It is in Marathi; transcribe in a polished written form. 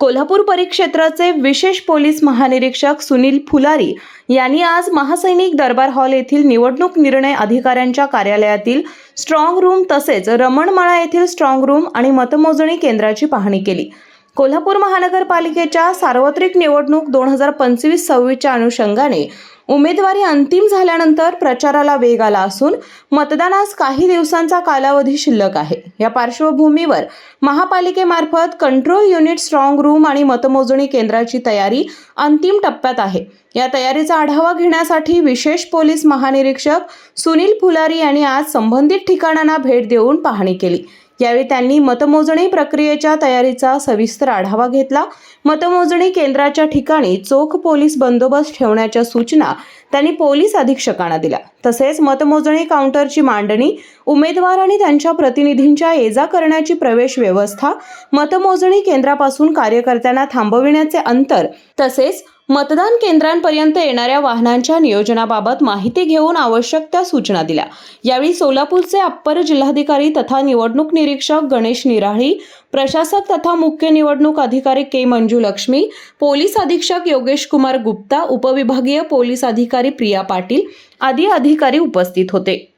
कोल्हापूर परिक्षेत्राचे विशेष पोलीस महानिरीक्षक सुनील फुलारी यांनी आज महासैनिक दरबार हॉल येथील निवडणूक निर्णय अधिकाऱ्यांच्या कार्यालयातील स्ट्रॉंग रूम तसेच रमणमाळा येथील स्ट्रॉंग रूम आणि मतमोजणी केंद्राची पाहणी केली। कोल्हापूर महानगरपालिकेच्या सार्वत्रिक निवडणूक 2025-26च्या अनुषंगाने उमेदवारी अंतिम झाल्यानंतर प्रचाराला वेग आला असून मतदानास काही दिवसांचा कालावधी शिल्लक आहे। या पार्श्वभूमीवर महापालिकेमार्फत कंट्रोल युनिट, स्ट्रॉंग रूम आणि मतमोजणी केंद्राची तयारी अंतिम टप्प्यात आहे। या तयारीचा आढावा घेण्यासाठी विशेष पोलीस महानिरीक्षक सुनील फुलारी यांनी आज संबंधित ठिकाणांना भेट देऊन पाहणी केली। यावेळी त्यांनी मतमोजणी प्रक्रियेच्या तयारीचा सविस्तर आढावा घेतला। मतमोजणी केंद्राच्या ठिकाणी चोख पोलीस बंदोबस्त ठेवण्याच्या सूचना त्यांनी पोलीस अधीक्षकांना दिल्या। तसेच मतमोजणी काउंटरची मांडणी, उमेदवार आणि त्यांच्या प्रतिनिधींच्या ये-जा करण्याची प्रवेश व्यवस्था, मतमोजणी केंद्रापासून कार्यकर्त्यांना थांबविण्याचे अंतर तसेच मतदान केंद्रांपर्यंत येणाऱ्या वाहनांच्या नियोजनाबाबत माहिती घेऊन आवश्यक त्या सूचना दिल्या। यावेळी सोलापूरचे अप्पर जिल्हाधिकारी तथा निवडणूक निरीक्षक गणेश निराळी, प्रशासक तथा मुख्य निवडणूक अधिकारी के मंजुलक्ष्मी, पोलीस अधीक्षक योगेश कुमार गुप्ता, उपविभागीय पोलीस अधिकारी प्रिया पाटील आदी अधिकारी उपस्थित होते।